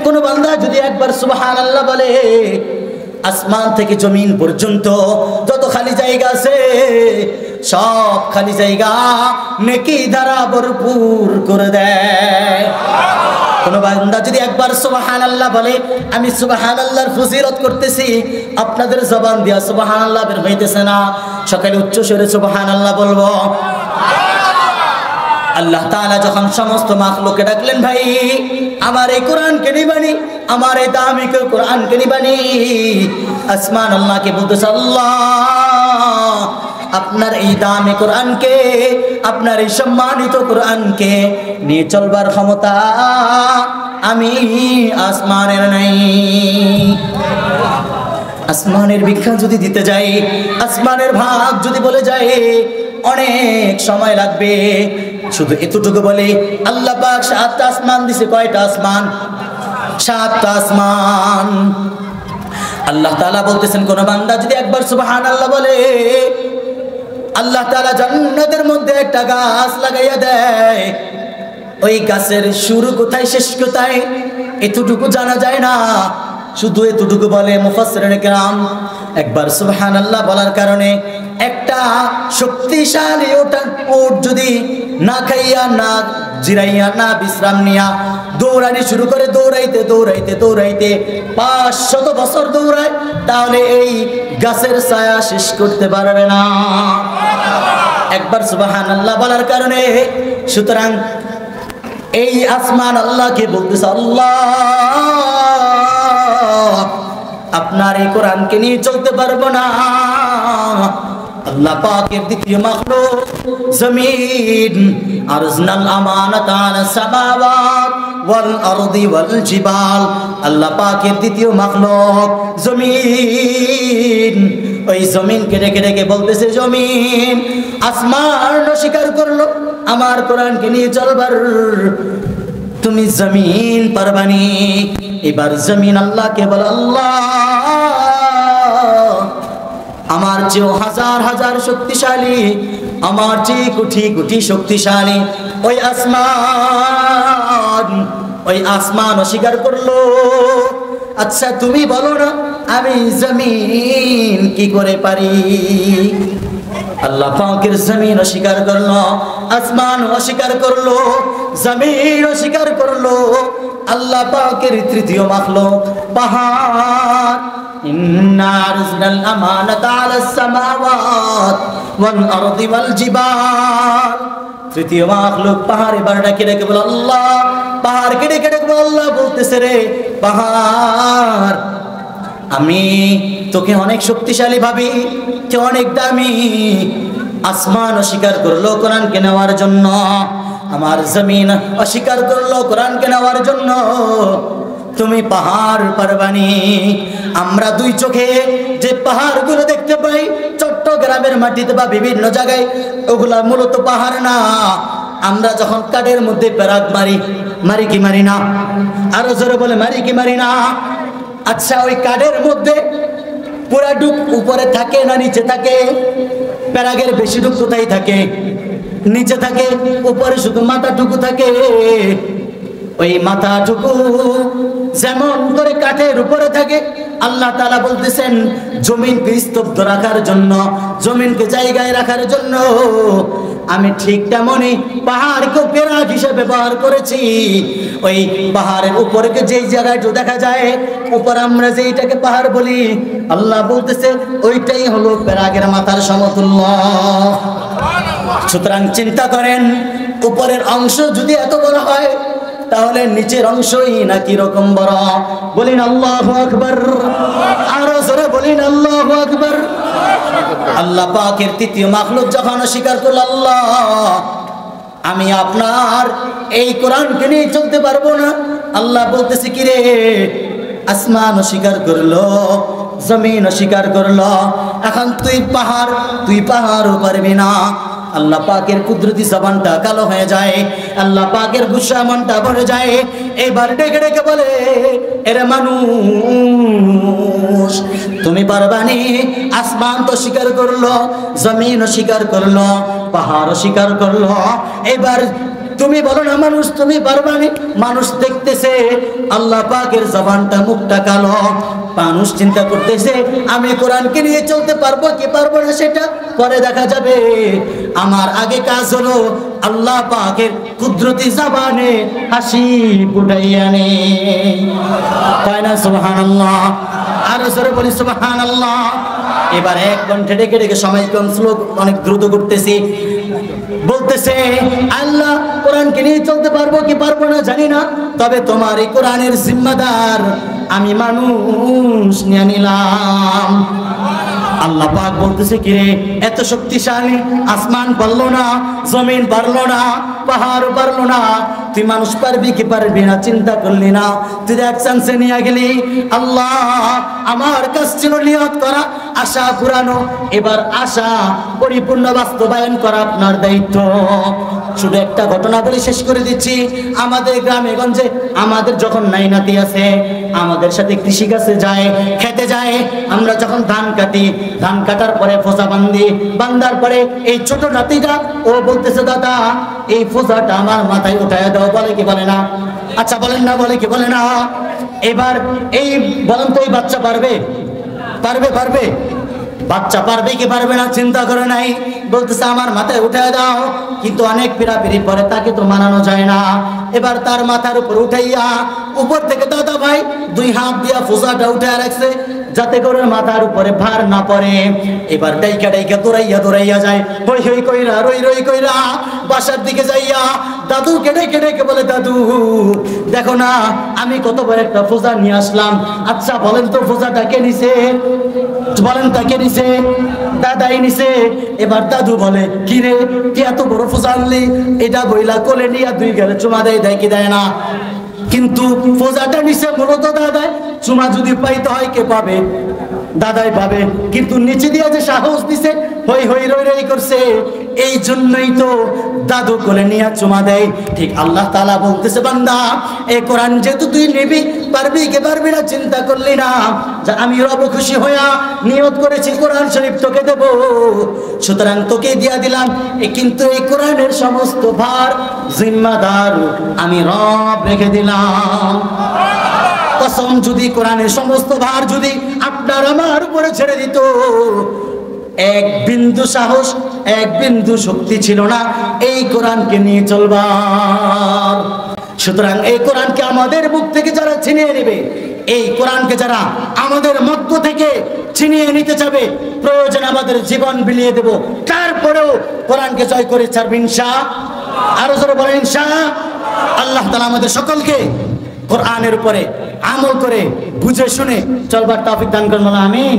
কোন বান্দা যদি একবার সুবহানাল্লাহ বলে, আসমান থেকে জমিন পর্যন্ত যত খালি জায়গা আছে সব খালি জায়গা নেকি দ্বারা ভরপুর করে দেয়। কোন বান্দা যদি একবার সুবহানাল্লাহ বলে, আমি সুবহানাল্লাহর ফজিলত করতেছি, আপনাদের জবান দিয়া সুবহানাল্লাহ বের হইতেছে না, সকালে উচ্চ স্বরে সুবহানাল্লাহ বলবো। আল্লাহ তাআলা যখন সমস্ত মাখলুককে ডাকলেন, ভাই আমার এই কোরআনকে নিবানি, আমার এই দামি কোরআনকে নিবানি, আসমান আল্লাহকে বলতেছে, আল্লাহ আপনার এই দামি কোরআনকে, আপনার এই সম্মানিত কোরআনকে নিয়ে চলবার ক্ষমতা আমি আসমানের নাই। আসমানের ভিক্ষা যদি দিতে যাই, আসমানের ভাগ যদি বলে যাই, অনেক সময় লাগবে। শুধু এতটুকু বলে, আল্লাহ পাক 7টা আসমান দিছে। কয়টা আসমান? 7টা আসমান। আল্লাহ তাআলা বলতেছেন, কোন বান্দা যদি একবার সুবহানাল্লাহ বলে, আল্লাহ তাআলা জান্নাতের মধ্যে একটা গাছ লাগাইয়া দেয়। ওই গাছের শুরু কোথায় শেষ কোথায় এতটুকু জানা যায় না, শুধু এতটুকু বলে মুফাসসিরিন কিরাম, একবার সুবহানাল্লাহ বলার কারণে একটা শক্তিশালী উট যদি না খাইয়া, না জিরাইয়া, না বিশ্রাম নিয়া দৌড়ানি শুরু করে, দৌড়াইতে দৌড়াইতে দৌড়াইতে 500 বছর দৌড়ায়, তাহলে এই গাছের ছায়া শেষ করতে পারবে না একবার সুবহানাল্লাহ বলার কারণে। সুতরাং এই আসমান আল্লাহকে বলতেছে, আল্লাহ আপনার এই কোরআনকে নিয়ে চলতে পারবো না। আল্লাহ পাকের দ্বিতীয় মাখলুক জমিন, আরজনাল আমানাত আলাস সামাওয়াত ওয়াল আরদি ওয়াল জিবাল। আল্লাহ পাকের দ্বিতীয় মাখলুক জমিন। ওই জমিনকে ডেকে ডেকে বলতেছে, জমিন আসমান স্বীকার করলো আমার কোরআনকে নিয়ে চলবার, তুমি জমিন পারবানি। এবার জমিন আল্লাহকে বল, আল্লাহ আমার চেয়েও হাজার হাজার শক্তিশালী, আমার চেয়ে কোটি কোটি শক্তিশালী ওই আসমান। ওই আসমান অস্বীকার করলো। আচ্ছা তুমি বলো না, আমি জমিন কি করে পারি? আল্লাহ পাকের জমিন অস্বীকার করলো, আসমান অস্বীকার করলো, জমিন অস্বীকার করলো। আল্লাহ পাকের তৃতীয় মাখলুক পাহাড়, ইন্না আরজনাল আমানাতা আলাস সামাওয়াত ওয়াল আরদি ওয়াল জিবাল। তৃতীয় মাখলুক পাহাড়। এবার ডাকে ডেকে বল, আল্লাহ পাহাড়কে ডেকে ডেকে বল, আল্লাহ বলতেছে, রে পাহাড় আমি তোকে অনেক শক্তিশালী ভাবি, তুই অনেক দামি। আসমান অস্বীকার করলো কোরআনকে নেওয়ার জন্য, আমার জমিন অস্বীকার করলো কোরআনকে নেওয়ার জন্য। তুমি পাহাড় পারবানি। আমরা দুই চোখে যে পাহাড়গুলো দেখতে পাই চট্টগ্রামের মাটিতে বা বিভিন্ন জায়গায়, ওগুলা মূলত পাহাড় না। আমরা যখন কাঠের মধ্যে প্যারাক মারি, মারি কি মারি না? আরো জোরে বলে, মারি কি মারি না? আচ্ছা ওই কাঠের মধ্যে পুরা ডুব উপরে থাকে না নিচে থাকে? প্যারাগের বেশি ডুব কোথায় থাকে? নিচে থাকে। উপরে শুধু মাথাটুকু থাকে। ওই মাথাটুকু যেমন করে কাঠের উপরে থাকে, আল্লাহ তাআলা বলতেছেন জমিনকে স্তব্ধ রাখার জন্য, জমিনকে জায়গায় রাখার জন্য আমি ঠিক তেমনই পাহাড়কে প্যারাগ হিসেবে ব্যবহার করেছি। ওই পাহাড়ের উপরকে যেই জায়গাটা দেখা যায়, উপর আমরা যেইটাকে পাহাড় বলি, আল্লাহ বলতেছে ওইটাই হলো প্যারাগের মাথার সমতুল্য। সুতরাং চিন্তা করেন, উপরের অংশ যদি এত বড় হয়, তাহলে নিচের অংশই না কি রকম বড়। বলিন আল্লাহু আকবার। আরো জোরে বলিন আল্লাহু আকবার। আল্লাহ পাকের তৃতীয় মাখলুক যখন স্বীকার করল, আল্লাহ আমি আপনার এই কোরআনকে নিয়ে চলতে পারবো না, আল্লাহ বলতেছে কি রে, আসমান স্বীকার করলো, জমিন স্বীকার করলো, এখন তুই পাহাড়ও পারবি না। আল্লাহ পাকের কুদরতি জবানটা কালো হয়ে যায়, আল্লাহ পাকের গুসা মনটা ভরে যায়। এবার ডেকে ডেকে বলে, এরে মানুষ তুমি পারবানি। আসমান তো স্বীকার করলো, জমিন স্বীকার করলো, পাহাড় স্বীকার করলো। এবার তুমি বলো না মানুষ তুমি পারবানি, মানুষ দেখতেছে আল্লাহ পাকের জবানটা মুখটা কালো, মানুষ চিন্তা করতেছে আমি কোরআনকে নিয়ে চলতে পারবো কি পারবো না সেটা পরে দেখা যাবে। আমার আগে কাজ হলো আল্লাহ পাকের কুদরতি জবানে হাসি ফুটাইয়া নে, তাই না? সুবহানাল্লাহ, আরো জোরে বলি সুবহানাল্লাহ। এবার এক কণ্ঠে ডেকে ডেকে সময় কম, শ্লোক অনেক দ্রুত করতেছি, বলতেছে আল্লাহ কোরআনকে নিয়ে চলতে পারবো কি পারবো না জানি না, তবে তোমার এই কোরআনের জিম্মাদার আমি মানুষ নিয়ে নিলাম। আল্লাহ পাক বলতেছে কি রে এত শক্তিশালী, আসমান পারলো না, জমিন পারলো না, পাহাড় পারলো না, তুই মানুষ পারবি কি পারবি না চিন্তা করলি না, তুই এক চান্সে নিয়ে গেলি। আল্লাহ আমার কাজ ছিল নিয়ত করা, আশা পুরানো, এবার আশা পরিপূর্ণ বাস্তবায়ন করা আপনার দায়িত্ব। শুধু একটা ঘটনা বলে শেষ করে দিচ্ছি। আমাদের গ্রামে গঞ্জে আমাদের যখন নাই নাতি আছে, আমাদের সাথে কৃষি কাজে যায়, খেতে যায়, আমরা যখন ধান কাটি, ধান কাটার পরে ফোজা বান্ধি, বান্ধার পরে এই ছোট নাতিটা ও বলতেছে দাদা এই ফোজাটা আমার মাথায় উঠায় দাও, বলে কি বলে না? আচ্ছা বলেন না, বলে কি বলে না? এবার এই বলেন তো এই বাচ্চা পারবে? পারবে? পারবে? বাচ্চা পারবে কি পারবে না চিন্তা করে নাই, বলতেছে আমার মাথায় উঠায় দাও, কিন্তু অনেক পিড়াপিড়ি পরে তাকে তো মানানো যায় না। এবার তার মাথার উপর উঠাইয়া উপর থেকে দাদা ভাই দুই হাত দিয়া ফোজাটা উঠায় রাখছে যাতে করে মাথার উপরে ভার না পড়ে। এবার ডাইকা ডাইকা দৌড়াইয়া দৌড়াইয়া যায়, হই হই কইরা রই রই কইরা বাসার দিকে যাইয়া দাদু কেটে কেটে বলে দাদু দেখো না আমি কত বড় একটা ফোজা নিয়ে আসলাম, আচ্ছা বলেন তো ফোজাটা কে নিছে? বলেন তা কে নিছে? দাদাই নিছে। এবার দাদু বলে কি রে কি এত বড় ফোজা আনলি? এটা বইলা কোলে নিয়ে দুই গেলে চুমা দেয়, দেয় কি দেয় না? কিন্তু ফোজাটা নিছে মূলত দাদাই, চুমা যদি পাইতে হয় কে পাবে? দাদাই পাবে। কিন্তু নিচে দিয়ে যে সাহস দিছে, হই হই রই রই করছে, এই জন্যই তো দাদু কোলে নিয়ে চুমা দেয়। ঠিক আল্লাহ তাআলা বলতেছে বান্দা এই কোরআন যেহেতু তুই নিবি, পারবি কি পারবি না চিন্তা করলি না, যে আমি রব খুশি হইয়া নিয়ত করেছি কোরআন শরীফ তোকে দেব, সুতরাং তোকে দিয়া দিলাম। কিন্তু এই কোরআনের সমস্ত ভার জিম্মাদার আমি রব রেখে দিলাম। কসম যদি কোরআনের সমস্ত ভার যদি আপনার আমার উপরে ছেড়ে দিত, এক বিন্দু সাহস এক বিন্দু শক্তি ছিল না এই কোরআনকে নিয়ে চলবার। সুতরাং এই কোরআনকে আমাদের বুক থেকে যারা ছিনিয়ে নেবে, এই কোরআনকে যারা আমাদের মধ্য থেকে ছিনিয়ে নিতে চাবে, প্রয়োজন আমাদের জীবন বিলিয়ে দেব, তারপরেও কোরআনকে জয় করে ছাড়বে ইনশাআল্লাহ। আরো জোরে বলেন ইনশাআল্লাহ। আল্লাহ তাআলা আমাদের সকলকে কোরআনের উপরে আমল করে বুঝে শুনে চলবার তৌফিক দান করুন, আমিন।